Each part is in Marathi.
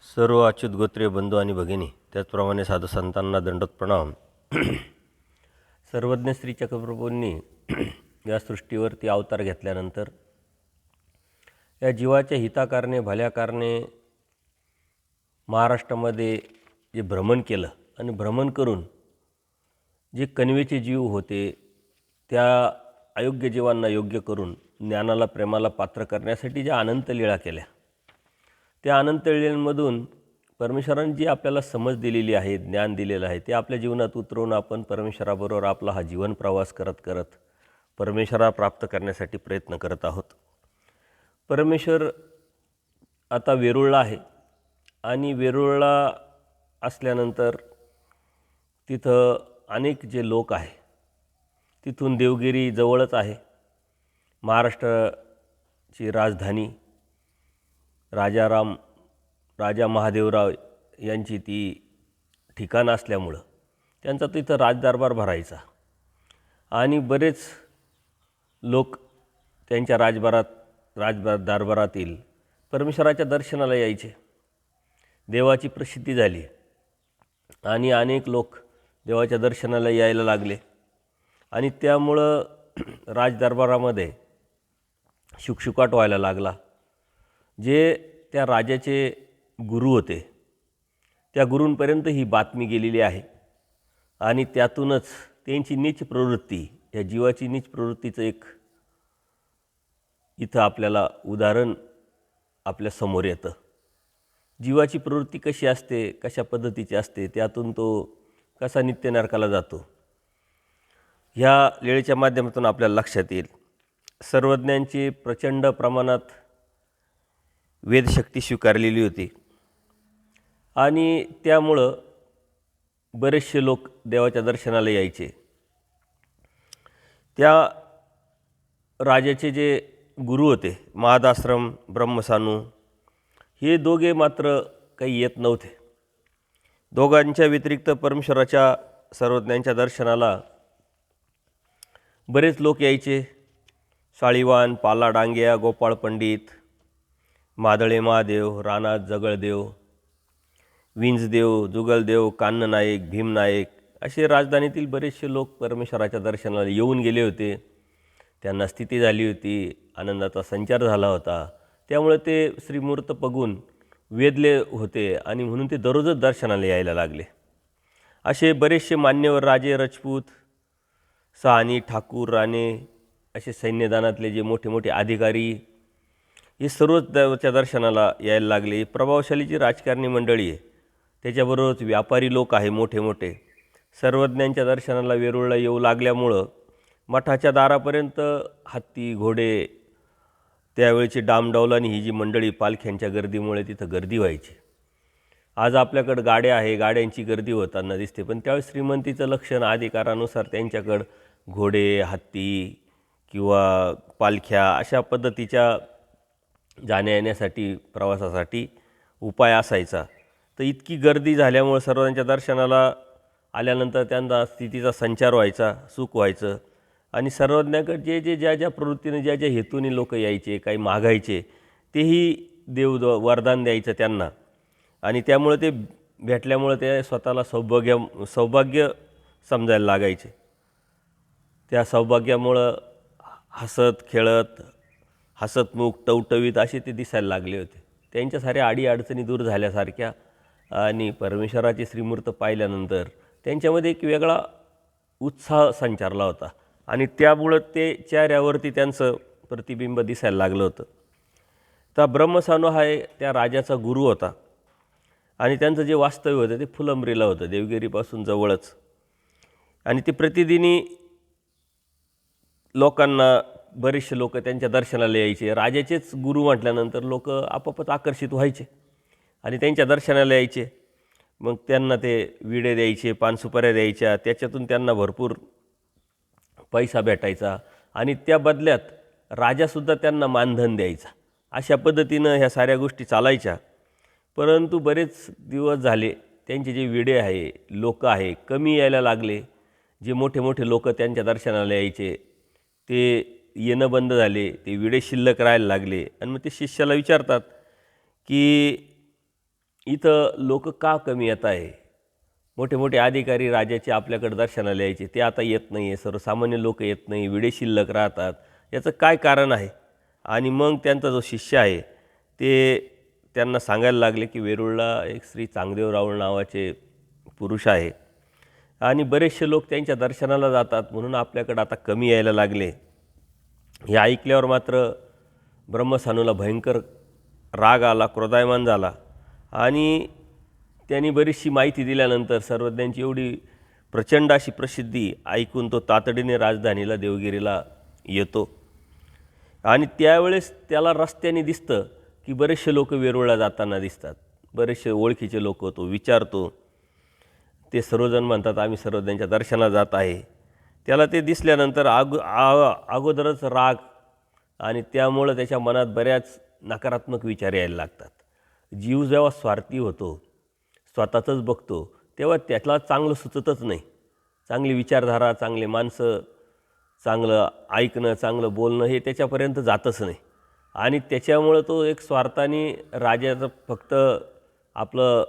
सर्व अच्युत गोत्रीय बंधू आणि भगिनी, त्याचप्रमाणे साधू संतांना दंडोत प्रणाम. सर्वज्ञ श्री चक्रप्रभूंनी या सृष्टीवरती अवतार घेतल्यानंतर या जीवाच्या हिताकारणे भल्याकारणे महाराष्ट्रामध्ये जे भ्रमण केलं आणि भ्रमण करून जे कणवेचे जीव होते त्या अयोग्य जीवांना योग्य करून ज्ञानाला प्रेमाला पात्र करण्यासाठी ज्या अनंत लीळा केल्या, त्या अनंत लीळांमधून परमेश्वराने जी आपल्याला समज दिलेली आहे, ज्ञान दिलेलं आहे, ते आपल्या जीवनात उतरवून आपण परमेश्वराबरोबर आपला हा जीवन प्रवास करत करत परमेश्वरा प्राप्त करण्यासाठी प्रयत्न करत आहोत. परमेश्वर आता वेरूळला आहे आणि वेरूळला असल्यानंतर तिथं अनेक जे लोक आहे, तिथून देवगिरी जवळच आहे. महाराष्ट्राची राजधानी राजा महादेवराव यांची ती ठिकाण असल्यामुळं त्यांचा तिथं राजदरबार भरायचा आणि बरेच लोक त्यांच्या राजदरबारातील परमेश्वराच्या दर्शनाला यायचे. देवाची प्रसिद्धी झाली आणि अनेक लोक देवाच्या दर्शनाला यायला लागले आणि त्यामुळं राजदरबारामध्ये शुकशुकाट व्हायला लागला. जे त्या राजाचे गुरु होते त्या गुरूंपर्यंत ही बातमी गेलेली आहे आणि त्यातूनच त्यांची नीच प्रवृत्ती, या जीवाची नीच प्रवृत्तीचं एक इथं आपल्याला उदाहरण आपल्या समोर येतं. जीवाची प्रवृत्ती कशी असते, कशा पद्धतीची असते, त्यातून तो कसा नित्य नरकाला जातो, ह्या लीळेच्या माध्यमातून आपल्याला लक्षात येईल. सर्वज्ञांची प्रचंड प्रमाणात वेदशक्ती स्वीकारलेली होती आणि त्यामुळं बरेचसे लोक देवाच्या दर्शनाला यायचे. त्या राजाचे जे गुरु होते महदाश्रम ब्रह्मसानू, हे दोघे मात्र काही येत नव्हते. दोघांच्या व्यतिरिक्त परमेश्वराच्या सर्वज्ञांच्या दर्शनाला बरेच लोक यायचे. साळीवान, पाला डांग्या, गोपाळ पंडित, मादळे महादेव, राणा जगळदेव, विंजदेव, जुगलदेव, कान्न नाईक, भीम नाईक असे राजधानीतील बरेचसे लोक परमेश्वराच्या दर्शनाला येऊन गेले होते. त्यांना स्थिती झाली होती, आनंदाचा संचार झाला होता. त्यामुळे ते श्रीमूर्त बघून वेधले होते आणि म्हणून ते दररोजच दर्शनाला यायला लागले. असे बरेचसे मान्यवर राजे, राजपूत, साहानी, ठाकूर, राणे असे सैन्यदानातले जे मोठे मोठे अधिकारी, हे सर्वच देवाच्या दर्शनाला यायला लागले. प्रभावशाली जी राजकारणी मंडळी आहे, त्याच्याबरोबरच व्यापारी लोक आहे मोठे मोठे, सर्वज्ञांच्या दर्शनाला वेरूळला येऊ लागल्यामुळं मठाच्या दारापर्यंत हत्ती, घोडे, त्यावेळची डामडौलानी ही जी मंडळी पालख्यांच्या गर्दीमुळे तिथं गर्दी व्हायची. आज आपल्याकडं गाड्या आहे, गाड्यांची गर्दी होताना दिसते, पण त्यावेळेस श्रीमंतीचं लक्षण अधिकारानुसार त्यांच्याकडं घोडे, हत्ती किंवा पालख्या अशा पद्धतीच्या जाण्या येण्यासाठी प्रवासासाठी उपाय असायचा. तर इतकी गर्दी झाल्यामुळं सर्वांच्या दर्शनाला आल्यानंतर त्यांचा स्थितीचा संचार व्हायचा, सुख व्हायचं आणि सर्वज्ञाकडे जे ज्या ज्या प्रवृत्तीने ज्या ज्या हेतूने लोक यायचे, काही मागायचे, तेही देव वरदान द्यायचं त्यांना आणि त्यामुळे ते भेटल्यामुळे ते स्वतःला सौभाग्य समजायला लागायचे. त्या सौभाग्यामुळं हसत खेळत, हसतमुख, टवटवीत असे ते दिसायला लागले होते. त्यांच्या साऱ्या अडीअडचणी दूर झाल्यासारख्या आणि परमेश्वराचे श्रीमूर्त पाहिल्यानंतर त्यांच्यामध्ये एक वेगळा उत्साह संचारला होता आणि त्यामुळं ते चेहऱ्यावरती त्यांचं प्रतिबिंब दिसायला लागलं होतं. तर ब्रह्मसानू हा त्या राजाचा गुरु होता आणि त्यांचं जे वास्तव्य होतं ते फुलंब्रीला होतं, देवगिरीपासून जवळच. आणि ते प्रतिदिनी लोकांना, बरेचसे लोक त्यांच्या दर्शनाला यायचे. राजाचेच गुरु म्हटल्यानंतर लोक आपोआपच आकर्षित व्हायचे आणि त्यांच्या दर्शनाला यायचे. मग त्यांना ते विडे द्यायचे, पानसुपाऱ्या द्यायच्या, त्याच्यातून त्यांना भरपूर पैसा भेटायचा आणि त्या बदल्यात राजासुद्धा त्यांना मानधन द्यायचा. अशा पद्धतीनं ह्या साऱ्या गोष्टी चालायच्या. परंतु बरेच दिवस झाले त्यांचे जे विडे आहे, लोक आहे, कमी यायला लागले. जे मोठे मोठे लोक त्यांच्या दर्शनाला यायचे ते येणं बंद झाले, ते विडे शिल्लक राहायला लागले आणि मग ते शिष्याला विचारतात की इथं लोक का कमी येत आहे? मोठे मोठे अधिकारी राजाचे आपल्याकडे दर्शनाला यायचे, ते आता येत नाही आहे. सर्वसामान्य लोक येत नाही, विडे शिल्लक राहतात. याचं काय कारण आहे? आणि मग त्यांचा जो शिष्य आहे ते त्यांना सांगायला लागले की वेरूळला एक श्री चांगदेव राऊळ नावाचे पुरुष आहे आणि बरेचसे लोक त्यांच्या दर्शनाला जातात, म्हणून आपल्याकडं आता कमी यायला लागले. हे ऐकल्यावर मात्र ब्रह्मसानूला भयंकर राग आला, क्रोधायमान झाला आणि त्यांनी बरीचशी माहिती दिल्यानंतर सर्वज्ञांची एवढी प्रचंड अशी प्रसिद्धी ऐकून तो तातडीने राजधानीला देवगिरीला येतो. आणि त्यावेळेस त्याला रस्त्याने दिसतं की बरेचसे लोक वेरूळला जाताना दिसतात, बरेचसे ओळखीचे लोक. तो विचारतो, ते सर्वजण म्हणतात आम्ही सर्वज्ञांच्या दर्शनाला जात आहे. त्याला ते दिसल्यानंतर अगोदरच राग आणि त्यामुळं त्याच्या मनात बऱ्याच नकारात्मक विचार यायला लागतात. जीव जेव्हा स्वार्थी होतो, स्वतःचंच बघतो, तेव्हा त्याला चांगलं सुचतच नाही. चांगली विचारधारा, चांगले माणसं, चांगलं ऐकणं, चांगलं बोलणं हे त्याच्यापर्यंत जातच नाही. आणि त्याच्यामुळं तो एक स्वार्थाने राजाचं फक्त आपलं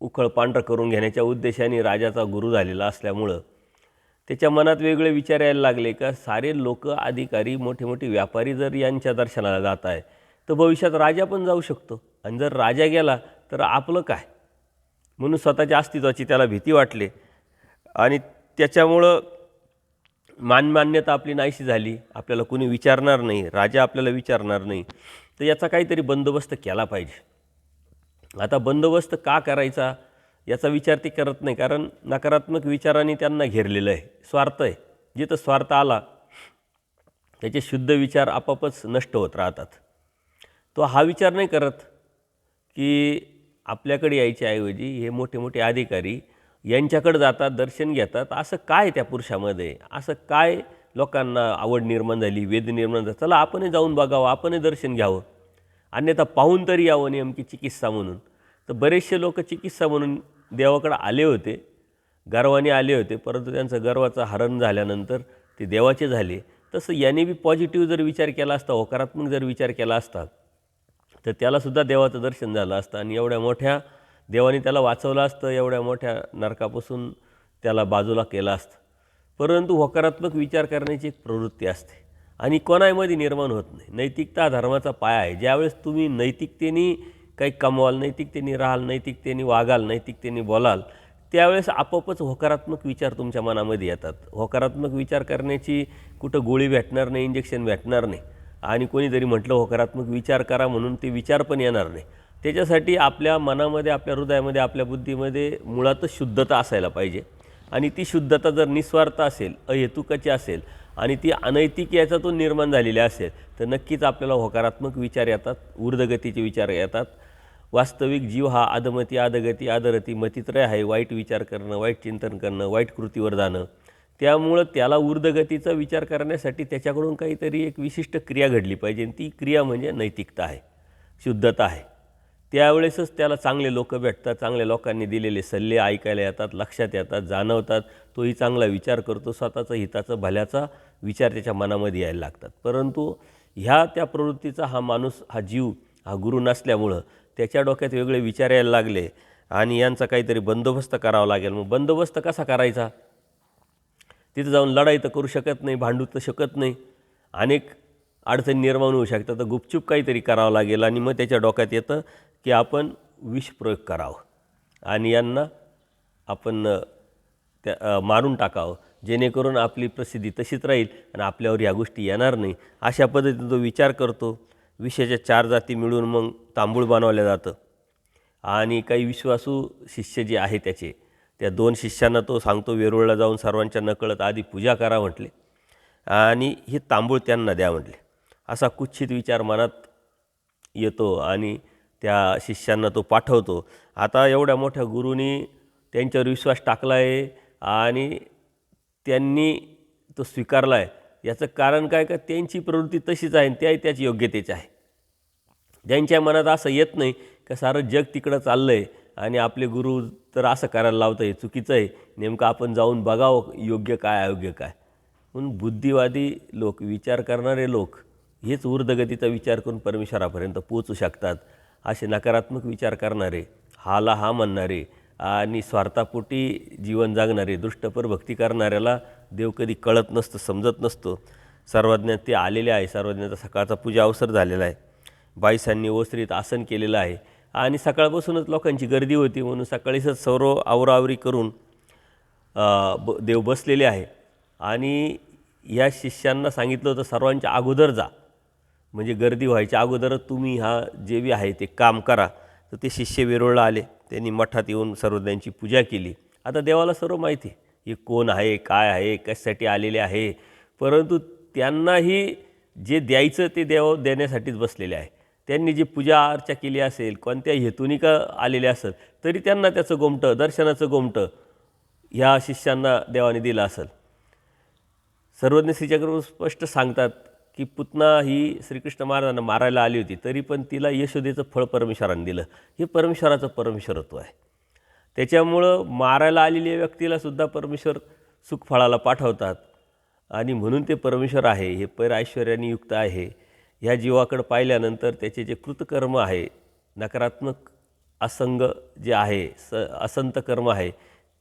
उखळ पांढरं करून घेण्याच्या उद्देशाने राजाचा गुरु झालेला असल्यामुळं त्याच्या मनात वेगळे विचार यायला लागले का सारे लोक, अधिकारी, मोठे मोठे व्यापारी जर यांच्या दर्शनाला जात आहे तर भविष्यात राजा पण जाऊ शकतो, आणि जर राजा गेला तर आपलं काय? म्हणून स्वतःच्या अस्तित्वाची त्याला भीती वाटली आणि त्याच्यामुळं मान्यता आपली नाहीशी झाली. आपल्याला कोणी विचारणार नाही, राजा आपल्याला विचारणार नाही, तर याचा काहीतरी बंदोबस्त केला पाहिजे. आता बंदोबस्त का करायचा याचा विचार ते करत नाही, कारण नकारात्मक विचारांनी त्यांना घेरलेलं आहे. स्वार्थ आहे, जिथं स्वार्थ आला त्याचे शुद्ध विचार आपापच नष्ट होत राहतात. तो हा विचार नाही करत की आपल्याकडे यायच्या ऐवजी हे मोठे मोठे अधिकारी यांच्याकडे जातात, दर्शन घेतात. असं काय त्या पुरुषामध्ये, असं काय लोकांना आवड निर्माण झाली, वेद निर्माण झाला, चला आपणही जाऊन बघावं, आपणही दर्शन घ्यावं, अन्यथा पाहून तरी यावं नेमकी चिकित्सा म्हणून. तर बरेचसे लोक चिकित्सा म्हणून देवाकडे आले होते, गर्वाने आले होते, परंतु त्यांचं गर्वाचं हरण झाल्यानंतर ते देवाचे झाले. तसं याने बी पॉझिटिव्ह जर विचार केला असता, होकारात्मक जर विचार केला असता, तर त्यालासुद्धा देवाचं दर्शन झालं असतं आणि एवढ्या मोठ्या देवाने त्याला वाचवलं असतं, एवढ्या मोठ्या नरकापासून त्याला बाजूला केलं असतं. परंतु होकारात्मक विचार करण्याची एक प्रवृत्ती असते आणि कोणामध्ये निर्माण होत नाही. नैतिकता हा धर्माचा पाया आहे. ज्यावेळेस तुम्ही नैतिकतेने काही कमवाल, नैतिकतेने राहाल, नैतिकतेने वागाल, नैतिकतेने बोलाल, त्यावेळेस आपोआपच होकारात्मक विचार तुमच्या मनामध्ये येतात. होकारात्मक विचार करण्याची कुठं गोळी भेटणार नाही, इंजेक्शन भेटणार नाही, आणि कोणीतरी म्हटलं होकारात्मक विचार करा म्हणून ते विचार पण येणार नाही. त्याच्यासाठी आपल्या मनामध्ये, आपल्या हृदयामध्ये, आपल्या बुद्धीमध्ये मुळातच शुद्धता असायला पाहिजे. आणि ती शुद्धता जर निस्वार्थ असेल, अहेतुकाची असेल आणि ती अनैतिक याच्यातून निर्माण झालेली असेल, तर नक्कीच आपल्याला होकारात्मक विचार येतात, ऊर्ध्वगतीचे विचार येतात. वास्तविक जीव हा अधमती, अधगती, अधरती, मतित्रय आहे. वाईट विचार करणं, वाईट चिंतन करणं, वाईट कृतीवर जाणं. त्यामुळं त्याला ऊर्ध्वगतीचा विचार करण्यासाठी त्याच्याकडून काहीतरी एक विशिष्ट क्रिया घडली पाहिजे, आणि ती क्रिया म्हणजे नैतिकता आहे, शुद्धता आहे. त्यावेळेसच त्याला चांगले लोक भेटतात, चांगल्या लोकांनी दिलेले सल्ले ऐकायला येतात, लक्षात येतात, जाणवतात. तोही चांगला विचार करतो, स्वतःचा हिताचा, भल्याचा विचार त्याच्या मनामध्ये यायला लागतात. परंतु त्या प्रवृत्तीचा हा माणूस, हा जीव, हा गुरु नसल्यामुळं त्याच्या डोक्यात वेगळे विचार यायला लागले आणि यांचा काहीतरी बंदोबस्त करावा लागेल. मग बंदोबस्त कसा करायचा? तिथं जाऊन लढाई तर करू शकत नाही, भांडू तर शकत नाही, अनेक अडचणी निर्माण होऊ शकतात. तर गुपचूप काहीतरी करावं लागेल. आणि मग त्याच्या डोक्यात येतं की आपण विषप्रयोग करावं आणि यांना आपण मारून टाकावं, जेणेकरून आपली प्रसिद्धी तशीच राहील आणि आपल्यावर ह्या गोष्टी येणार नाही. अशा पद्धतीने तो विचार करतो. विषयाच्या 4 जाती मिळून मग तांबूळ बनवलं जातं आणि काही विश्वासू शिष्य जे आहे त्या 2 शिष्यांना तो सांगतो वेरूळला जाऊन सर्वांच्या नकळत आधी पूजा करा म्हटले आणि हे तांबूळ त्यांना द्या म्हटले. असा कुत्सित विचार मनात येतो आणि त्या शिष्यांना तो पाठवतो. आता एवढ्या मोठ्या गुरुनी त्यांच्यावर विश्वास टाकला आहे आणि त्यांनी तो स्वीकारला आहे. याचं कारण काय का त्यांची प्रवृत्ती तशीच आहे, त्याही त्याच योग्यतेची आहे. ज्यांच्या मनात असं येत नाही का सारं जग तिकडं चाललं आहे आणि आपले गुरु तर असं करायला लावतं, आहे चुकीचं आहे, नेमकं आपण जाऊन बघावं योग्य काय अयोग्य काय. म्हणून बुद्धिवादी लोक, विचार करणारे लोक हेच ऊर्ध्वगतीचा विचार करून परमेश्वरापर्यंत पोचू शकतात. असे नकारात्मक विचार करणारे हाला हा म्हणणारे आणि स्वार्थापोटी जीवन जगणारे दृष्टपर भक्ती करणाऱ्याला देव कधी कळत नसतं, समजत नसतो. सर्वज्ञात ते आलेले आहे. सर्वज्ञाचा सकाळचा पूजा अवसर झालेला आहे. बाईसांनी ओसरीत आसन केलेलं आहे आणि सकाळपासूनच लोकांची गर्दी होती म्हणून सकाळीच सर्व आवराआवरी करून देव बसलेले आहे. आणि या शिष्यांना सांगितलं होतं सर्वांच्या अगोदर जा, म्हणजे गर्दी व्हायच्या अगोदरच तुम्ही हा जे बी आहे ते काम करा. तर ते शिष्य वेरूळला आले. त्यांनी मठात येऊन सर्वज्ञांची पूजा केली. आता देवाला सर्व माहिती आहे हे कोण आहे, काय आहे, कशासाठी आलेले आहे, परंतु त्यांनाही जे द्यायचं ते देण्यासाठीच बसलेले आहे. त्यांनी जी पूजा अर्चा केली असेल, कोणत्या हेतूनी का आलेले असेल, तरी त्यांना त्याचं गोमटं, दर्शनाचं गोमटं ह्या शिष्यांना देवाने दिलं असेल. सर्वज्ञ श्रीचक्र स्पष्ट सांगतात की पुतना ही श्रीकृष्ण महाराजांना मारायला आली होती, तरी पण तिला यशोदेचं फळ परमेश्वराने दिलं. हे परमेश्वराचं परमेश्वरत्व आहे. त्याच्यामुळं मारायला आलेल्या व्यक्तीलासुद्धा परमेश्वर सुखफळाला पाठवतात आणि म्हणून ते परमेश्वर आहे. हे पैराऐश्वर्याने युक्त आहे. ह्या जीवाकडं पाहिल्यानंतर त्याचे जे कृतकर्म आहे, नकारात्मक असंग जे आहे, असंत कर्म आहे,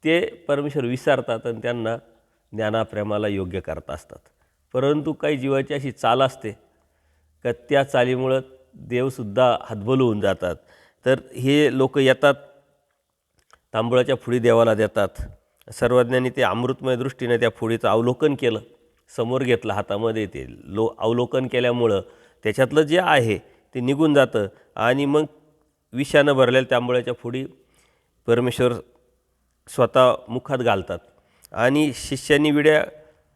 ते परमेश्वर विसरतात आणि त्यांना ज्ञानाप्रेमाला योग्य करत असतात. परंतु काही जीवाची अशी चाल असते का त्या चालीमुळं देवसुद्धा हतबल होऊन जातात. तर हे लोक येतात, तांबूळाच्या फुडी देवाला देतात. सर्वज्ञांनी ते अमृतमय दृष्टीने त्या फुडीचं अवलोकन केलं, समोर घेतलं हातामध्ये. ते अवलोकन केल्यामुळं त्याच्यातलं जे आहे ते निघून जातं आणि मग विषानं भरलेल्या तांबूळाच्या फुडी परमेश्वर स्वतः मुखात घालतात. आणि शिष्यांनी विड्या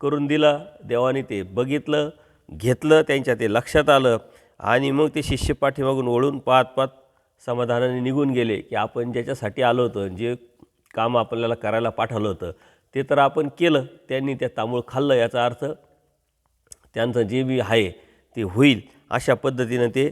करून दिला. देवाने ते बघितलं, घेतलं, त्यांच्या ते लक्षात आलं आणि मग ते शिष्य पाठीमागून वळून पाहत समाधानाने निघून गेले की आपण ज्याच्यासाठी आलो होतो, जे काम आपल्याला करायला पाठवलं होतं ते तर आपण केलं. त्यांनी त्या तांबूळ खाल्लं, याचा अर्थ त्यांचं जे बी आहे ते होईल अशा पद्धतीनं ते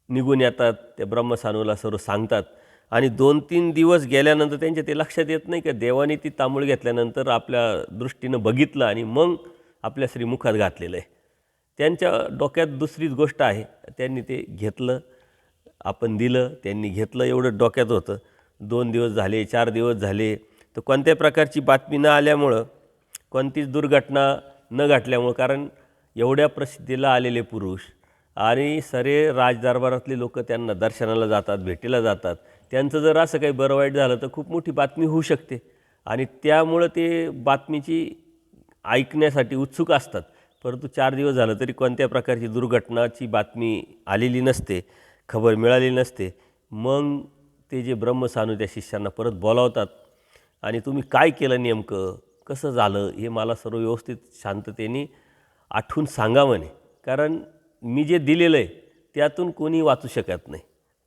निघून येतात. त्या ब्रह्मसानूला सर्व सांगतात आणि 2-3 दिवस गेल्यानंतर त्यांच्या ते लक्षात येत नाही की देवाने ती तांबूळ घेतल्यानंतर आपल्या दृष्टीनं बघितलं आणि मग आपल्या श्रीमुखात घातलेलं आहे. त्यांच्या डोक्यात दुसरीच गोष्ट आहे. त्यांनी ते घेतलं, आपण दिलं, त्यांनी घेतलं, एवढं डोक्यात होतं. 2 दिवस झाले, 4 दिवस झाले, तर कोणत्या प्रकारची बातमी न आल्यामुळं, कोणतीच दुर्घटना न घडल्यामुळं, कारण एवढ्या प्रसिद्धीला आलेले पुरुष आणि सारे राजदरबारातले लोक त्यांना दर्शनाला जातात, भेटीला जातात. त्यांचं जर असं काही बरं वाईट झालं तर खूप मोठी बातमी होऊ शकते आणि त्यामुळं ते बातमीची ऐकण्यासाठी उत्सुक असतात. परंतु 4 दिवस झालं तरी कोणत्या प्रकारची दुर्घटनाची बातमी आलेली नसते, खबर मिळाली नसते. मग ते जे ब्रह्मसानू त्या शिष्यांना परत बोलावतात आणि तुम्ही काय केलं, नेमकं कसं झालं, हे मला सर्व व्यवस्थित शांततेने आठवून सांगा म्हणे. कारण मी जे दिलेलं आहे त्यातून कोणी वाचू शकत नाही.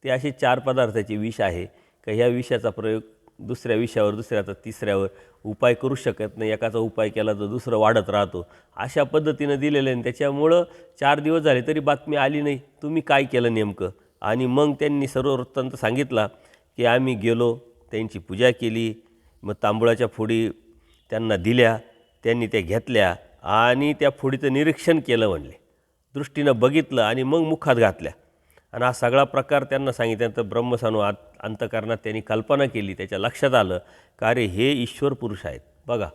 ते असे 4 पदार्थाचे विष आहे का ह्या विषाचा प्रयोग दुसऱ्या विषयावर, दुसऱ्याचा तिसऱ्यावर उपाय करू शकत नाही. एकाचा उपाय केला तर दुसरं वाढत राहतो, अशा पद्धतीनं दिलेलं आहे. त्याच्यामुळं 4 दिवस झाले तरी बातमी आली नाही, तुम्ही काय केलं नेमकं. आणि मग त्यांनी सर्व वृत्तांत सांगितला की आम्ही गेलो, त्यांची पूजा केली, मग तांबूळाच्या फोडी त्यांना दिल्या, त्यांनी त्या घेतल्या आणि त्या फोडीचं निरीक्षण केलं म्हणले, दृष्टीनं बघितलं आणि मग मुखात घातल्या. आणि हा सगळा प्रकार त्यांना सांगितल्यानंतर ब्रह्मसानू अंतःकरणात त्यांनी कल्पना केली. त्याच्या लक्षात आलं का अरे हे ईश्वर पुरुष आहेत. बघा,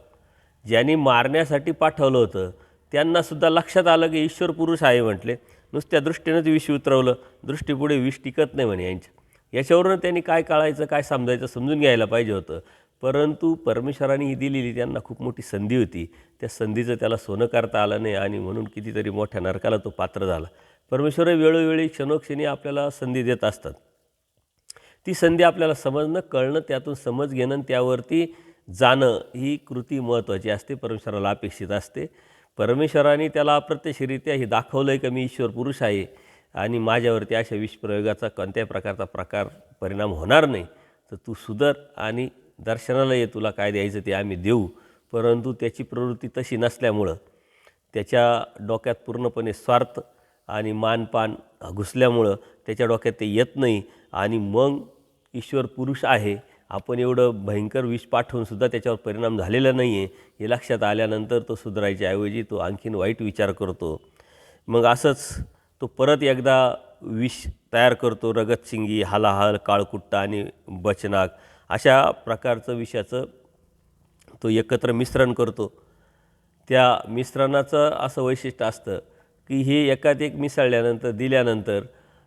ज्यांनी मारण्यासाठी पाठवलं होतं त्यांनासुद्धा लक्षात आलं की ईश्वर पुरुष आहे म्हटले. नुसत्या दृष्टीनंच विष उतरवलं, दृष्टीपुढे विष टिकत नाही म्हणे यांच्या. याच्यावरून त्यांनी काय कळायचं, काय समजायचं, समजून घ्यायला पाहिजे होतं. परंतु परमेश्वराने ही दिलेली त्यांना खूप मोठी संधी होती. त्या संधीचं त्याला सोनं करता आलं नाही आणि म्हणून कितीतरी मोठ्या नरकाला तो पात्र झाला. परमेश्वर वेळोवेळी क्षणोक्षणी आपल्याला संधी देत असतात. ती संधी आपल्याला समजणं, कळणं, त्यातून समज घेणं आणि त्यावरती जाणं ही कृती महत्त्वाची असते, परमेश्वराला अपेक्षित असते. परमेश्वराने त्याला अप्रत्यक्षरित्या हे दाखवलं आहे की मी ईश्वर पुरुष आहे आणि माझ्यावरती अशा विषप्रयोगाचा कोणत्याही प्रकारचा परिणाम होणार नाही, तर तू सुधर आणि दर्शनाला ये, तुला काय द्यायचं ते आम्ही देऊ. परंतु त्याची प्रवृत्ती तशी नसल्यामुळं त्याच्या डोक्यात पूर्णपणे स्वार्थ आणि मानपान घुसल्यामुळं त्याच्या डोक्यात ते येत नाही आणि मग ईश्वर पुरुष आहे, आपण एवढं भयंकर विष पाठवूनसुद्धा त्याच्यावर परिणाम झालेला नाही आहे हे लक्षात आल्यानंतर तो सुधारायच्या ऐवजी तो आणखीन वाईट विचार करतो. मग असंच तो परत एकदा विष तयार करतो, रगतशिंगी, हलाहल, काळकुट्टा आणि बचनाक अशा प्रकारचं विषाचं तो एकत्र मिश्रण करतो. त्या मिश्रणाचं असं वैशिष्ट्य असतं की हे एकात एक मिसळल्यानंतर दिल्यानंतर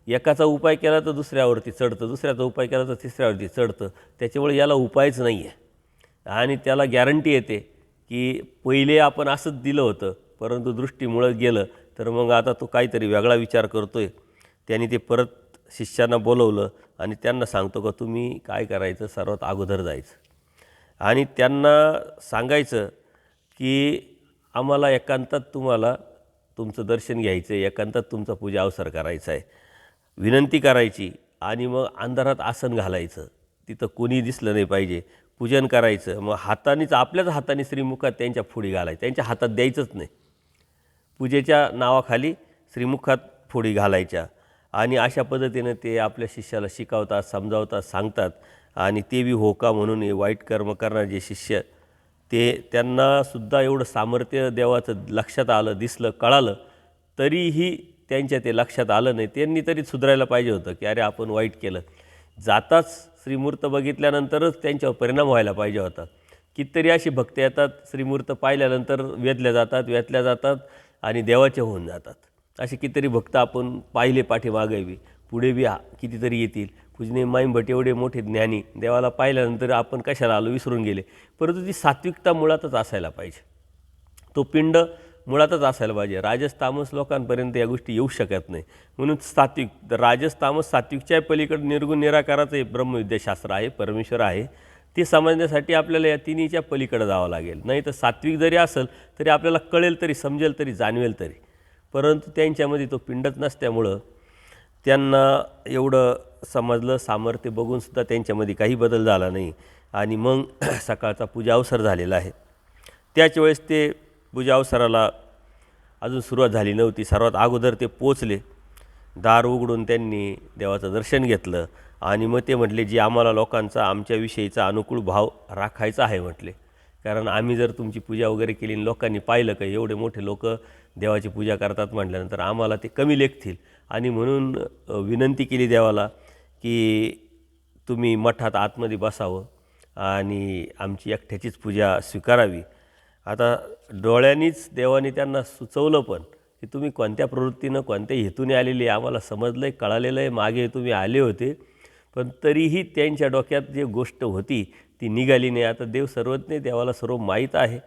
एकाचा उपाय केला तर दुसऱ्यावरती चढतं, दुसऱ्याचा उपाय केला तर तिसऱ्यावरती चढतं. त्याच्यामुळे याला उपायच नाही आहे. आणि त्याला गॅरंटी येते की पहिले आपण असंच दिलं होतं, परंतु दृष्टीमुळं गेलं, तर मग आता तो काहीतरी वेगळा विचार करतो आहे. त्याने ते परत शिष्यांना बोलवलं आणि त्यांना सांगतो का तुम्ही काय करायचं, सर्वात अगोदर जायचं आणि त्यांना सांगायचं की आम्हाला एकांतात तुम्हाला तुमचं दर्शन घ्यायचं आहे, एकांतात तुमचा पूजा अवसर करायचा आहे, विनंती करायची आणि मग अंधारात आसन घालायचं, तिथं कोणी दिसलं नाही पाहिजे, पूजन करायचं. मग हातानेच आपल्याच हाताने श्रीमुखात त्यांच्या फोडी घालायच्या, त्यांच्या हातात द्यायचंच नाही. पूजेच्या नावाखाली श्रीमुखात फोडी घालायच्या आणि अशा पद्धतीनं ते आपल्या शिष्याला शिकवतात, समजावतात, सांगतात. आणि ते बी हो का म्हणून हे वाईट कर्म करणारे जे शिष्य त्यांनासुद्धा एवढं सामर्थ्य देवाचं लक्षात आलं, दिसलं, कळालं, तरीही त्यांच्या ते लक्षात आलं नाही. त्यांनी तरी सुधारायला पाहिजे होतं की अरे आपण वाईट केलं. जाताच श्रीमूर्त बघितल्यानंतरच त्यांच्यावर परिणाम व्हायला पाहिजे होता. कितीतरी अशी भक्त येतात, श्रीमूर्त पाहिल्यानंतर वेधल्या जातात, वेतल्या जातात आणि देवाचे होऊन जातात. असे कितीतरी भक्त आपण पाहिले पाठीमागे बी, पुढे बी कितीतरी येतील. पूजनीय माईंभट एवढे मोठे ज्ञानी, देवाला पाहिल्यानंतर आपण कशाला आलो विसरून गेले. परंतु ती सात्विकता मुळातच असायला पाहिजे, तो पिंड मुळातच असायला पाहिजे. राजस तामस लोकांपर्यंत या गोष्टी येऊ शकत नाही. म्हणून सात्विक, राजस तामस सात्विकच्या पलीकडे निर्गुण निराकाराचं हे ब्रह्मविद्याशास्त्र आहे, परमेश्वर आहे, ते समजण्यासाठी आपल्याला या तिन्हीच्या पलीकडे जावं लागेल. नाही तर सात्विक जरी असेल तरी आपल्याला कळेल तरी, समजेल तरी, जाणवेल तरी, परंतु त्यांच्यामध्ये तो पिंडच नसल्यामुळं त्यांना एवढं समजलं, सामर्थ्य बघूनसुद्धा त्यांच्यामध्ये काही बदल झाला नाही. आणि मग सकाळचा पूजा अवसर झालेला आहे. त्याच वेळेस ते पूजा अवसराला अजून सुरुवात झाली नव्हती. सर्वात अगोदर ते पोचले. दार उघडून त्यांनी देवाचं दर्शन घेतलं आणि मग ते म्हटले जी आम्हाला लोकांचा आमच्याविषयीचा अनुकूल भाव राखायचा आहे म्हटले, कारण आम्ही जर तुमची पूजा वगैरे केली आणि लोकांनी पाहिलं का एवढे मोठे लोक देवाची पूजा करतात म्हटल्यानंतर आम्हाला ते कमी लेखतील. आणि म्हणून विनंती केली देवाला की तुम्ही मठात आतमध्ये बसावं आणि आमची एकट्याचीच पूजा स्वीकारावी. आता डोळ्यांनीच देवाने त्यांना सुचवलं पण की तुम्ही कोणत्या प्रवृत्तीनं, कोणत्या हेतूने आलेले आम्हाला समजलं आहे, कळालेलं आहे, मागे तुम्ही आले होते, पण तरीही त्यांच्या डोक्यात जी गोष्ट होती ती निघाली नाही. आता देव सर्वज्ञ, देवाला सर्व माहीत आहे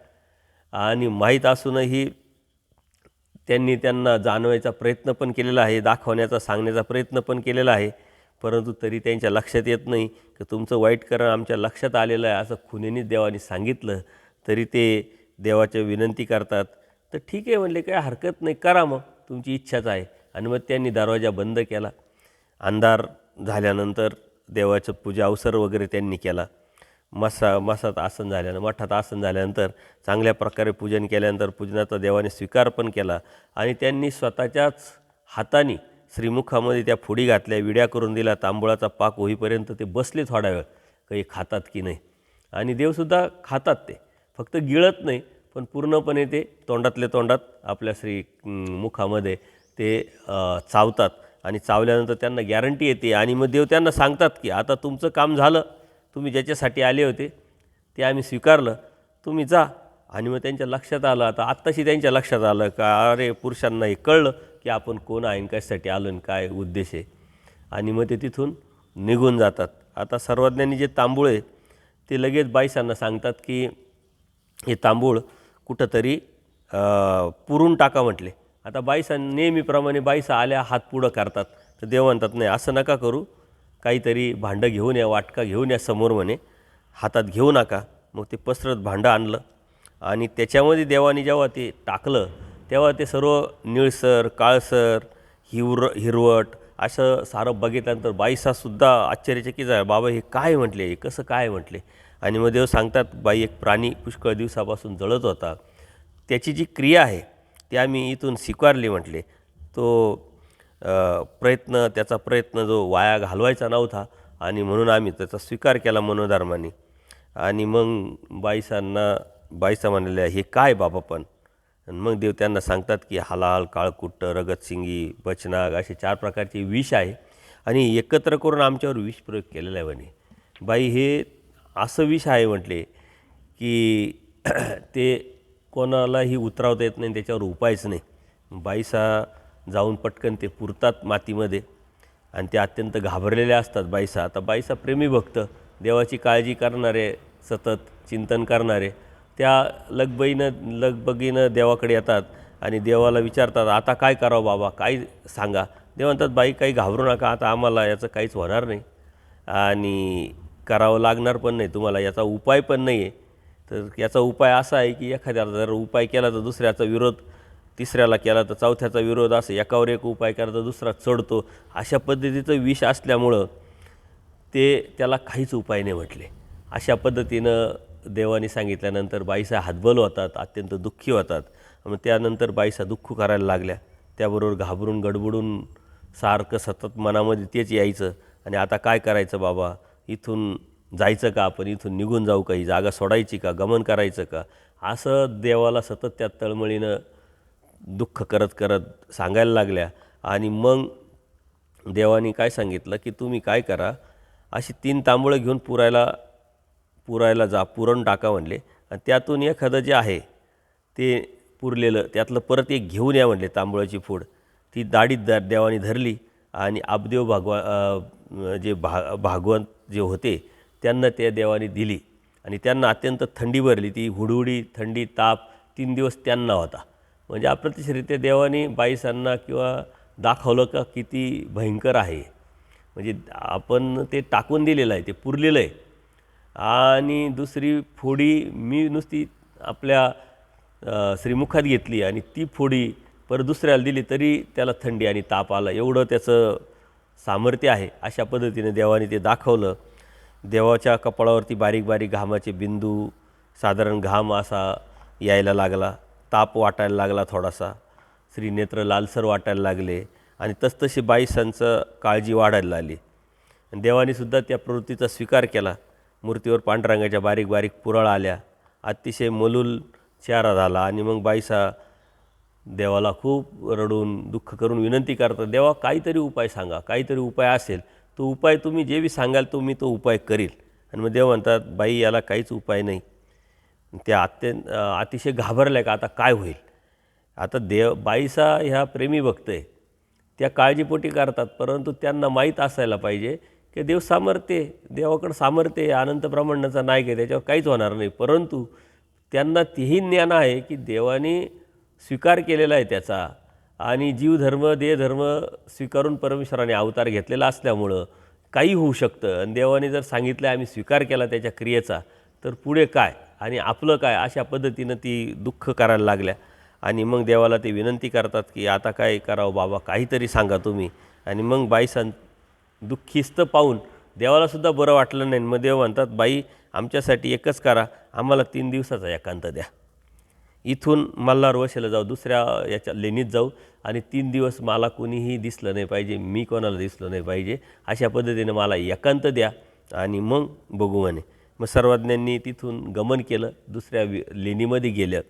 आणि माहीत असूनही त्यांनी त्यांना जाणवायचा प्रयत्न पण केलेला आहे, दाखवण्याचा, सांगण्याचा प्रयत्न पण केलेला आहे, परंतु तरी त्यांच्या लक्षात येत नाही की तुमचं वाईट करणं आमच्या लक्षात आलेलं आहे असं खुनेनीच देवाने सांगितलं. तरी ते देवाच्या विनंती करतात. तर ठीक आहे म्हणले, काय हरकत नाही, करा मग, तुमची इच्छाच आहे. आणि मग त्यांनी दरवाजा बंद केला. अंधार झाल्यानंतर देवाचं पूजा अवसर वगैरे त्यांनी केला. मठात आसन झाल्यानंतर चांगल्या प्रकारे पूजन केल्यानंतर पूजनाचा देवाने स्वीकार पण केला आणि त्यांनी स्वतःच्याच हाताने श्रीमुखामध्ये त्या फोडी घातल्या, विड्या करून दिला. तांबूळाचा पाक होईपर्यंत ते बसले थोडा वेळ, काही खातात की नाही. आणि देवसुद्धा खातात, ते फक्त गिळत नाही, पण पूर्णपणे ते तोंडातल्या तोंडात आपल्या मुखामध्ये ते चावतात. आणि चावल्यानंतर त्यांना गॅरंटी येते आणि मग देव त्यांना सांगतात की आता तुमचं काम झालं, तुम्ही ज्याच्यासाठी आले होते ते आम्ही स्वीकारलं, तुम्ही जा. आणि मग त्यांच्या लक्षात आलं, आता आत्ताशी त्यांच्या लक्षात आलं का अरे पुरुषांना हे कळलं की आपण कोण आहे आणि कशासाठी आलो आणि काय उद्देश आहे. आणि मग ते तिथून निघून जातात. आता सर्वज्ञांनी जे तांबूळ आहे ते लगेच बाईसांना सांगतात की हे तांबूळ कुठंतरी पुरून टाका म्हटले. आता बाईसा नेहमीप्रमाणे बाईसा आल्या हात पुढं करतात, तर देव म्हणतात नाही असं नका करू, काहीतरी भांडं घेऊन या, वाटका घेऊन या समोर म्हणे, हातात घेऊ नका. मग ते पसरत भांडं आणलं आणि त्याच्यामध्ये देवाने जेव्हा ते टाकलं तेव्हा ते सर्व निळसर, काळसर, हिरवट असं सारं बघितल्यानंतर बाईसासुद्धा आश्चर्यचकित आहे. बाबा हे काय म्हटले, कसं काय म्हटले. आणि मग देव सांगतात बाई एक प्राणी पुष्कळ दिवसापासून जळत होता, त्याची जी क्रिया आहे ती आम्ही इथून स्वीकारली म्हटले. तो त्याचा प्रयत्न जो वाया घालवायचा नव्हता आणि म्हणून आम्ही त्याचा स्वीकार केला मनोधर्माने. आणि मग बाईसा म्हणाल्या हे काय बाबा पण आणि मग देव त्यांना सांगतात की हलाल, काळकुट्ट, रगतसिंगी, बचनाग असे 4 प्रकारचे विष आहे आणि एकत्र करून आमच्यावर विष प्रयोग केलेला आहे म्हणे. बाई हे असं विष आहे म्हटले की ते कोणालाही उतरवता येत नाही, त्याच्यावर उपायच नाही. बाईसा जाऊन पटकन ते पुरतात मातीमध्ये आणि ते अत्यंत घाबरलेल्या असतात बाईसा. आता बाईसा प्रेमी भक्त, देवाची काळजी करणारे, सतत चिंतन करणारे, त्या लगबगीनं देवाकडे येतात आणि देवाला विचारतात, आता काय करावं बाबा, काय सांगा. देव म्हणतात, बाई काही घाबरू नका, आता आम्हाला याचं काहीच होणार नाही आणि करावं लागणार पण नाही, तुम्हाला याचा उपाय पण नाही आहे. तर याचा उपाय असा आहे की एखाद्याला जर उपाय केला तर दुसऱ्याचा विरोध, तिसऱ्याला केला तर चौथ्याचा विरोध, असं एकावर एक उपाय केला तर दुसरा चढतो. अशा पद्धतीचं विष असल्यामुळं त्याला काहीच उपाय नाही म्हटले. अशा पद्धतीनं देवाने सांगितल्यानंतर बाईसा हतबल होतात, अत्यंत दुःखी होतात. मग त्यानंतर बाईसा दुःख करायला लागल्या. त्याबरोबर घाबरून गडबडून सारखं सतत मनामध्ये तेच यायचं, आणि आता काय करायचं बाबा, इथून जायचं का, आपण इथून निघून जाऊ का, ही जागा सोडायची का, गमन करायचं का, असं देवाला सतत त्या तळमळीनं दुःख करत करत सांगायला लागल्या. आणि मग देवाने काय सांगितलं की तुम्ही काय करा, अशी 3 तांबूळं घेऊन पुरायला जा, पुरण टाका म्हणले, आणि त्यातून एखादं जे आहे ते पुरलेलं त्यातलं परत एक घेऊन या म्हणले, तांबूळाची फोड. ती दाढीत देवाने धरली आणि आपदेव भागवंत जे होते त्यांना त्या देवाने दिली आणि त्यांना अत्यंत थंडी भरली. ती हुडहुडी थंडी, ताप 3 दिवस त्यांना होता. म्हणजे अप्रत्यक्षरित्या देवाने बाईसांना किंवा दाखवलं का किती भयंकर आहे. म्हणजे आपण ते टाकून दिलेलं आहे, ते पुरलेलं आहे. आणि दुसरी फोडी मी नुसती आपल्या श्रीमुखात घेतली आणि ती फोडी परत दुसऱ्याला दिली तरी त्याला थंडी आणि ताप आला, एवढं त्याचं सामर्थ्य आहे. अशा पद्धतीने देवाने ते दाखवलं. देवाच्या कपाळावरती बारीक बारीक घामाचे बिंदू, साधारण घाम असा यायला लागला, ताप वाटायला लागला थोडासा, श्रीनेत्र लालसर वाटायला लागले आणि तसतशी बाईसांचं काळजी वाढायला लागली. देवाने सुद्धा त्या प्रवृत्तीचा स्वीकार केला. मूर्तीवर पांढरंगाच्या बारीक बारीक पुरळ आल्या, अतिशय मलूल चेहरा झाला आणि मग बाईसा देवाला खूप रडून दुःख करून विनंती करतात, देवा काहीतरी उपाय सांगा, काहीतरी उपाय असेल तो उपाय तुम्ही जे बी सांगाल तो मी तो उपाय करील. आणि मग देव म्हणतात, बाई याला काहीच उपाय नाही. त्या अतिशय घाबरल्या का आता काय होईल. आता बाईसा ह्या प्रेमी भक्त आहे, त्या काळजीपोटी करतात, परंतु त्यांना माहीत असायला पाहिजे की देव सामर्थ्य, देवाकडं सामर्थ्य, अनंत ब्रह्मांडाचा नायक आहे, त्याच्यावर काहीच होणार नाही. परंतु त्यांना तेही ज्ञान आहे की देवाने स्वीकार केलेला आहे त्याचा, आणि जीवधर्म देहधर्म स्वीकारून परमेश्वराने अवतार घेतलेला असल्यामुळं काही होऊ शकतं. आणि देवाने जर सांगितलं आम्ही स्वीकार केला त्याच्या क्रियेचा, तर पुढे काय आणि आपलं काय, अशा पद्धतीनं ती दुःख करायला लागल्या. आणि मग देवाला ते विनंती करतात की आता काय करावं बाबा, काहीतरी सांगा तुम्ही. आणि मग बाईसां दुःखीस्त पाहून देवालासुद्धा बरं वाटलं नाही. मग देव म्हणतात, बाई आमच्यासाठी एकच करा, आम्हाला 3 दिवसाचा एकांत द्या. इथून मल्हार वशेला जाऊ, दुसऱ्या याच्या लेणीत जाऊ आणि 3 दिवस मला कोणीही दिसलं नाही पाहिजे, मी कोणाला दिसलो नाही पाहिजे, अशा पद्धतीने मला एकांत द्या आणि मग बघू म्हणे. मग सर्वज्ञांनी तिथून गमन केलं, दुसऱ्या लेणीमध्ये गेल्या.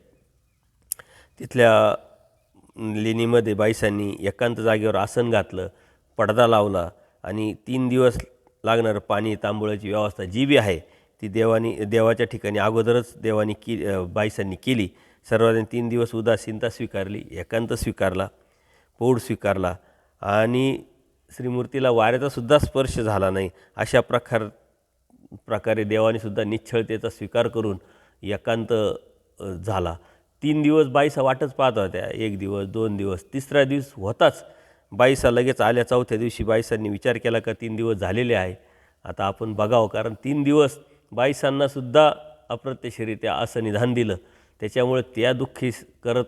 तिथल्या लेणीमध्ये बाईसांनी एकांत जागेवर आसन घातलं, पडदा लावला आणि 3 दिवस लागणारं पाणी, तांबूळाची व्यवस्था जी बी आहे ती देवाच्या ठिकाणी अगोदरच देवानी बाईसांनी केली. सर्वांनी 3 दिवस उदासीनता स्वीकारली, एकांत स्वीकारला, पौढ स्वीकारला आणि श्रीमूर्तीला वाऱ्याचासुद्धा स्पर्श झाला नाही. अशा प्रकारे देवानेसुद्धा निश्चळतेचा स्वीकार करून एकांत झाला. 3 दिवस बाईसा वाटच पाहत होत्या. 1 दिवस, 2 दिवस, तिसरा दिवस होताच बाईसा लगेच आल्या. चौथ्या दिवशी बाईसांनी विचार केला का 3 दिवस झालेले आहे, आता आपण बघावं. कारण 3 दिवस बाईसांनासुद्धा अप्रत्यक्षरित्या असं निधान दिलं. त्याच्यामुळे त्या दुःखी करत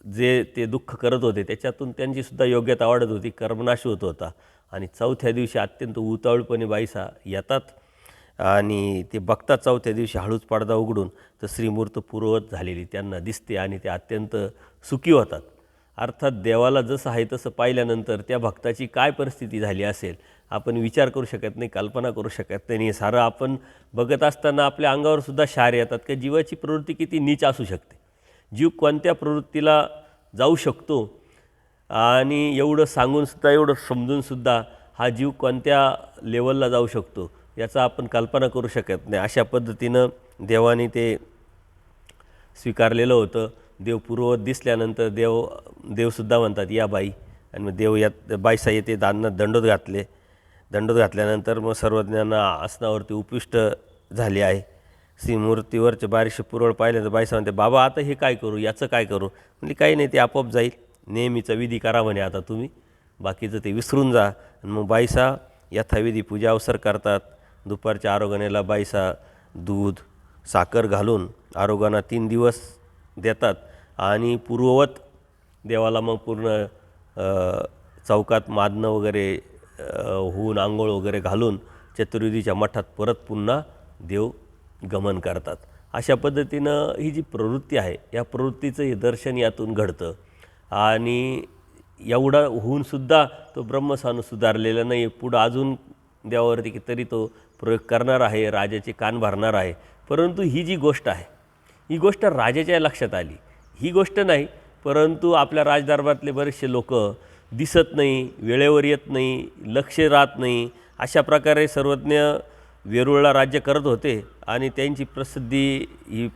जे ते दुःख करत होते त्याच्यातून त्यांचीसुद्धा योग्यता वाढत होती, कर्मनाश होत होता. आणि चौथ्या दिवशी अत्यंत उतावळपणे बाईसा येतात आणि ते बघतात. चौथ्या दिवशी हळूच पडदा उघडून तर श्रीमूर्त पूर्ववत झालेली त्यांना दिसते आणि ते अत्यंत सुखी होतात. अर्थात देवाला जसं आहे तसं पाहिल्यानंतर त्या भक्ताची काय परिस्थिती झाली असेल आपण विचार करू शकत नाही, कल्पना करू शकत नाही. सारं आपण बघत असताना आपल्या अंगावर सुद्धा शार येतात की जीवाची प्रवृत्ती किती नीच असू शकते. जीव कोणत्या प्रवृत्तीला जाऊ शकतो आणि एवढं सांगूनसुद्धा एवढं समजूनसुद्धा हा जीव कोणत्या लेवलला जाऊ शकतो याचा आपण कल्पना करू शकत नाही. अशा पद्धतीनं देवाने ते स्वीकारलेलं होतं. देव पूर्ववत दिसल्यानंतर देवसुद्धा म्हणतात या बाई, आणि मग देव यात बाईसा येते, दंडोत घातल्यानंतर मग सर्वज्ञांना आसनावरती उपविष्ट झाले आहे. श्रीमूर्तीवरचे बारीकशे पुरवळ पाहिले तर बाईसा म्हणते बाबा आता हे काय करू, याचं काय करू. म्हणजे काही नाही, ते आपोआप जाईल, नेहमीचा विधी करा म्हणे आता तुम्ही, बाकीचं ते विसरून जा. आणि मग बाईसा यथाविधी पूजा अवसर करतात. दुपारच्या आरोग्याला बाईसा दूध साखर घालून आरोग्यांना 3 दिवस देतात आणि पूर्ववत देवाला मग पूर्ण चौकात मादनं वगैरे होऊन आंघोळ वगैरे घालून चतुर्वेदीच्या मठात परत पुन्हा देव गमन करतात. अशा पद्धतीनं ही जी प्रवृत्ती आहे या प्रवृत्तीचं हे दर्शन यातून घडतं. आणि एवढा होऊनसुद्धा तो ब्रह्मसानू सुधारलेला नाही. पुढं अजून देवावरती की तरी तो प्रयोग करणार आहे, राजाचे कान भरणार आहे. परंतु ही जी गोष्ट आहे ही गोष्ट राजाच्या लक्षात आली. ही गोष्ट नाही, परंतु आपल्या राजदरबारातले बरेचसे लोक दिसत नाही, वेळेवर येत नाही, लक्ष राहत नाही. अशा प्रकारे सर्वज्ञ वेरूळला राज्य करत होते आणि त्यांची प्रसिद्धी ही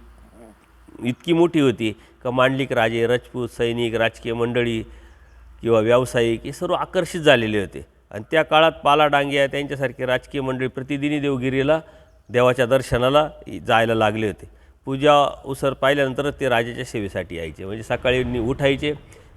इतकी मोठी होती का मांडलिक राजे, राजपूत, सैनिक, राजकीय मंडळी किंवा व्यावसायिक हे सर्व आकर्षित झालेले होते. आणि त्या काळात पाला डांगे त्यांच्यासारखे राजकीय मंडळी प्रतिदिनी देवगिरीला देवाच्या दर्शनाला जायला लागले होते. पूजा उसर पाहिल्यानंतरच ते राजाच्या सेवेसाठी यायचे. म्हणजे सकाळी उठायचे,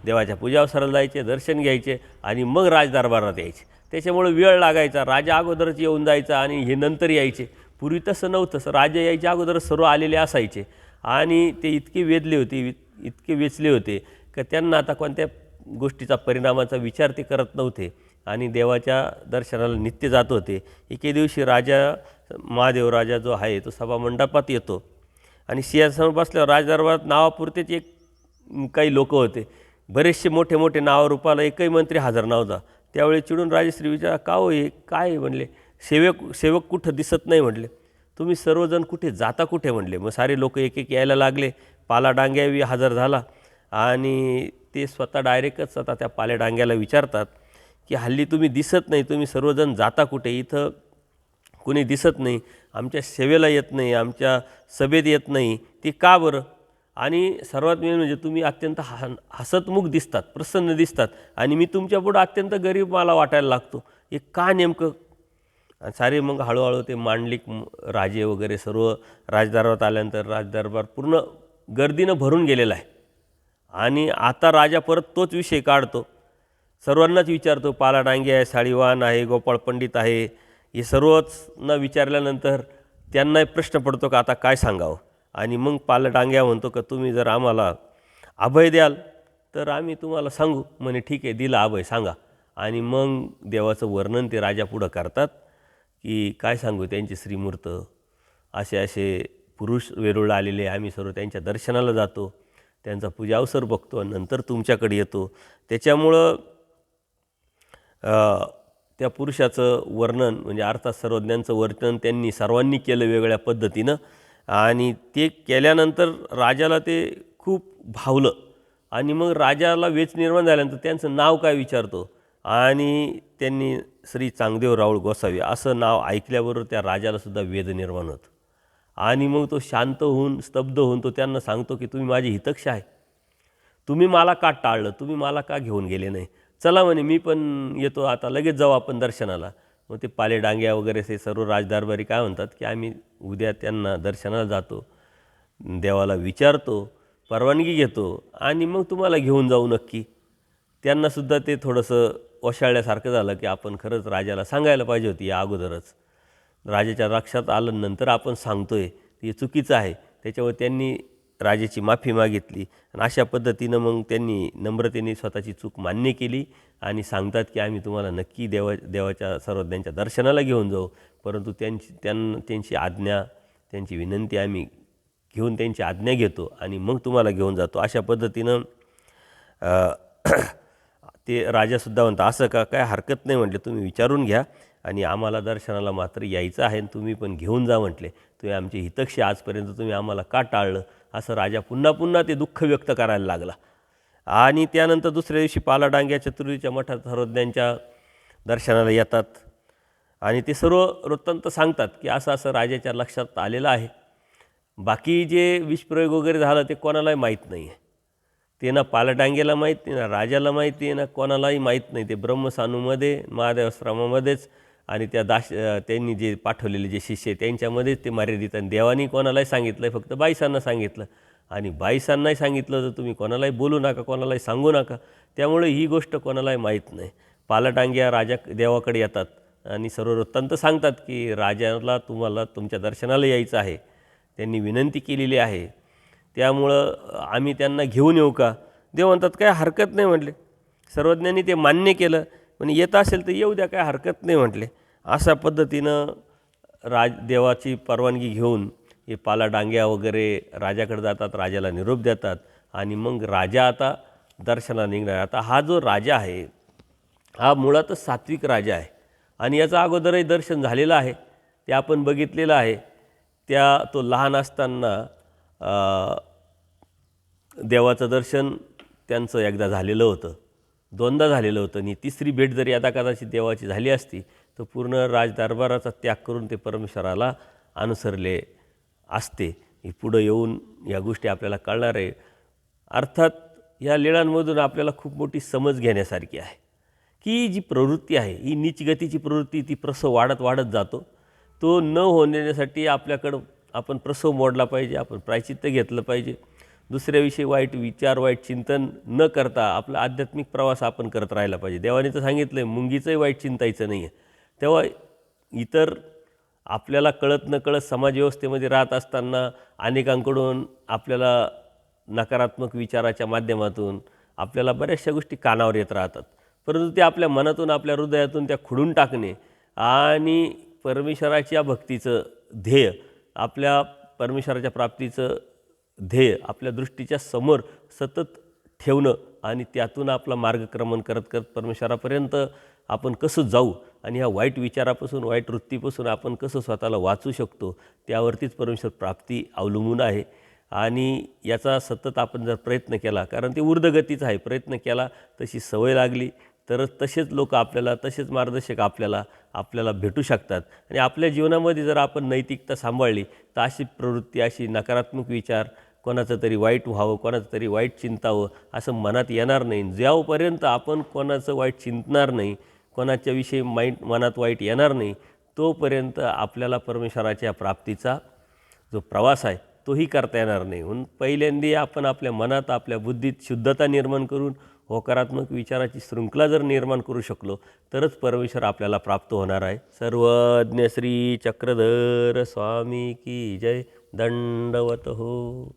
देवाच्या पूजा अवसराला जायचे, दर्शन घ्यायचे आणि मग राजदरबारात यायचे. त्याच्यामुळे वेळ लागायचा. राजा अगोदरच येऊन जायचा आणि हे नंतर यायचे. पूर्वी तसं नव्हतं. राजा यायच्या अगोदरच सर्व आलेले असायचे आणि ते इतके वेधले होते, इतके वेचले होते की त्यांना आता कोणत्या गोष्टीचा परिणामाचा विचार ते करत नव्हते आणि देवाच्या दर्शनाला नित्य जात होते. एके दिवशी महादेव राजा जो आहे तो सभामंडपात येतो आणि सिंहासनावर बसल्यावर राजदरबारात नावापुरतेच काही लोक होते. बरेचसे मोठे मोठे नावारूपाला एकही मंत्री हजर नव्हता. त्यावेळी चिडून राजश्री विचारा का हो हे काय म्हणले, सेवक कुठं दिसत नाही म्हटले, तुम्ही सर्वजण कुठे जाता कुठे म्हणले. मग सारे लोक एक एक यायला लागले. पाला डांग्यावी हजर झाला आणि ते डायरेक्टच आता त्या पाल्या डांग्याला विचारतात की हल्ली तुम्ही दिसत नाही, तुम्ही सर्वजण जाता कुठे, इथं कोणी दिसत नाही, आमच्या सेवेला येत नाही, आमच्या सभेत येत नाही, ते का बरं. आणि सर्वात मेन म्हणजे तुम्ही अत्यंत हसतमुख दिसतात, प्रसन्न दिसतात आणि मी तुमच्यापुढं अत्यंत गरीब मला वाटायला लागतो, हे का नेमकं. आणि सारे मग हळूहळू ते मांडलिक राजे वगैरे सर्व राजदरबारात आल्यानंतर राजदरबार पूर्ण गर्दीनं भरून गेलेला आहे. आणि आता राजा परत तोच विषय काढतो, सर्वांनाच विचारतो. पाला डांगे आहे, साळीवान आहे, गोपाळ पंडित आहे, हे सर्वच न विचारल्यानंतर त्यांना प्रश्न पडतो का आता काय सांगावं. आणि मग पाला डांग्या म्हणतो का तुम्ही जर आम्हाला अभय द्याल तर आम्ही तुम्हाला सांगू. म्हणे ठीक आहे, दिला अभय, सांगा. आणि मग देवाचं वर्णन ते राजापुढं करतात की काय सांगू, त्यांचे श्रीमूर्त असे असे पुरुष वेरूळला आलेले, आम्ही सर्व त्यांच्या दर्शनाला जातो, त्यांचा पूजा अवसर बघतो आणि नंतर तुमच्याकडे येतो. त्याच्यामुळं त्या पुरुषाचं वर्णन म्हणजे अर्थात सर्वज्ञांचं वर्णन त्यांनी सर्वांनी केलं वेगळ्या पद्धतीनं. आणि ते केल्यानंतर राजाला ते खूप भावलं आणि मग राजाला वेच निर्माण झाल्यानंतर त्यांचं नाव काय विचारतो आणि त्यांनी श्री चांगदेव राऊळ गोसावी असं नाव ऐकल्याबरोबर त्या राजालासुद्धा वेद निर्माण होतं. आणि मग तो शांत होऊन स्तब्ध होऊन तो त्यांना सांगतो की तुम्ही माझे हितक्ष आहे, तुम्ही मला का टाळलं, तुम्ही मला का घेऊन गेले नाही, चला म्हणे मी पण येतो, आता लगेच जाऊ आपण दर्शनाला. मग ते पाले डांग्या वगैरे ते सर्व राजदरबारी काय म्हणतात की आम्ही उद्या त्यांना दर्शनाला जातो, देवाला विचारतो, परवानगी घेतो आणि मग तुम्हाला घेऊन जाऊ नक्की. त्यांनासुद्धा ते थोडंसं ओशाळल्यासारखं झालं की आपण खरंच राजाला सांगायला पाहिजे होती या अगोदरच. राजाच्या लक्षात आलं नंतर आपण सांगतोय ते चुकीचं आहे. त्याच्यावर त्यांनी राजाची माफी मागितली आणि अशा पद्धतीनं मग त्यांनी नम्रतेने स्वतःची चूक मान्य केली आणि सांगतात की आम्ही तुम्हाला नक्की देवाच्या सर्वज्ञांच्या दर्शनाला घेऊन जाऊ, परंतु त्यांची आज्ञा, त्यांची विनंती आम्ही घेऊन त्यांची आज्ञा घेतो आणि मग तुम्हाला घेऊन जातो. अशा पद्धतीनं ते राजासुद्धा म्हणतात असं का, काय हरकत नाही म्हटले, तुम्ही विचारून घ्या आणि आम्हाला दर्शनाला मात्र यायचं आहे आणि तुम्ही पण घेऊन जा म्हटले. तुम्ही आमचे हितक्षी आजपर्यंत तुम्ही आम्हाला का टाळलं, असं राजा पुन्हा पुन्हा ते दुःख व्यक्त करायला लागला. आणि त्यानंतर दुसऱ्या दिवशी पालाडांग्या चतुर्थीच्या मठात सर्वज्ञांच्या दर्शनाला येतात आणि ते सर्व वृत्तांत सांगतात की असं असं राजाच्या लक्षात आलेलं आहे. बाकी जे विषप्रयोग वगैरे झालं ते कोणालाही माहीत नाही आहे. ते ना पालाडांग्याला माहीत नाही, ना राजाला माहिती आहे, ना कोणालाही माहीत नाही. ते ब्रह्मसानूमध्ये महादेवाश्रमामध्येच आणि त्या त्यांनी जे पाठवलेले जे शिष्य त्यांच्यामध्येच ते मर्यादित. आणि देवानी कोणालाही सांगितलं आहे, फक्त बाईसांना सांगितलं. आणि बाईसांनाही सांगितलं तर तुम्ही कोणालाही बोलू नका, कोणालाही सांगू नका. त्यामुळे ही गोष्ट कोणालाही माहीत नाही. पालाडांग्या राजा देवाकडे येतात आणि सर्व वृत्तांत सांगतात की राजाला तुम्हाला तुमच्या दर्शनाला यायचं आहे, त्यांनी विनंती केलेली आहे, त्यामुळं आम्ही त्यांना घेऊन येऊ का. देव म्हणतात काय हरकत नाही म्हटले. सर्वज्ञांनी ते मान्य केलं, पण येत असेल तर येऊ द्या, काय हरकत नाही म्हटले. अशा पद्धतीनं देवाची परवानगी घेऊन हे पालाडांग्या वगैरे राजाकडे जातात, राजाला निरोप देतात आणि मग राजा आता दर्शनाला निघणार. आता हा जो राजा आहे हा मुळातच सात्विक राजा आहे आणि याचं अगोदरही दर्शन झालेलं आहे, ते आपण बघितलेलं आहे. तो लहान असताना देवाचं दर्शन त्यांचं एकदा झालेलं होतं, दोनदा झालेलं होतं आणि तिसरी भेट जरी आता कदाचित देवाची झाली असती तर पूर्ण राजदरबाराचा त्याग करून ते परमेश्वराला अनुसरले असते. पुढं येऊन या गोष्टी आपल्याला कळणार आहे. अर्थात या लीळांमधून आपल्याला खूप मोठी समज घेण्यासारखी आहे की जी प्रवृत्ती आहे ही नीचगतीची प्रवृत्ती, ती प्रसव वाढत वाढत जातो. तो न होण्यासाठी आपल्याकडं आपण प्रसव मोडला पाहिजे, आपण प्रायचित्त घेतलं पाहिजे. दुसऱ्याविषयी वाईट विचार, वाईट चिंतन न करता आपला आध्यात्मिक प्रवास आपण करत राहायला पाहिजे. देवाने तर सांगितलं आहे मुंगीचंही वाईट चिंतायचं नाही आहे. तेव्हा इतर आपल्याला कळत न कळत समाजव्यवस्थेमध्ये राहत असताना अनेकांकडून आपल्याला नकारात्मक विचाराच्या माध्यमातून आपल्याला बऱ्याचशा गोष्टी कानावर येत राहतात, परंतु ते आपल्या मनातून, आपल्या हृदयातून त्या खुडून टाकणे आणि परमेश्वराच्या भक्तीचं ध्येय, आपल्या परमेश्वराच्या प्राप्तीचं ध्येय आपल्या दृष्टीच्या समोर सतत ठेवणं आणि त्यातून आपला मार्गक्रमण करत करत परमेश्वरापर्यंत आपण कसं जाऊ आणि ह्या वाईट विचारापासून, वाईट वृत्तीपासून आपण कसं स्वतःला वाचू शकतो, त्यावरतीच परमेश्वर प्राप्ती अवलंबून आहे. आणि याचा सतत आपण जर प्रयत्न केला, कारण ते ऊर्ध्वगतीचं आहे, प्रयत्न केला, तशी सवय लागली तरच तसेच लोक आपल्याला, तसेच मार्गदर्शक आपल्याला भेटू शकतात. आणि आपल्या जीवनामध्ये जर आपण नैतिकता सांभाळली तर अशी प्रवृत्ती, अशी नकारात्मक विचार, कोणाचं तरी वाईट व्हावं, कोणाचं तरी वाईट चिंतावं असं मनात येणार नाही. जेव्हापर्यंत आपण कोणाचं वाईट चिंतणार नाही, कोणाच्याविषयी मनात वाईट येणार नाही, तोपर्यंत आपल्याला परमेश्वराच्या प्राप्तीचा जो प्रवास आहे तोही करता येणार नाही. म्हणून पहिल्यांदा आपण आपल्या मनात, आपल्या बुद्धीत शुद्धता निर्माण करून होकारात्मक विचाराची शृंखला जर निर्माण करू शकलो तरच परमेश्वर आपल्याला प्राप्त होणार आहे. सर्वज्ञ श्री चक्रधर स्वामी की जय. दंडवत हो.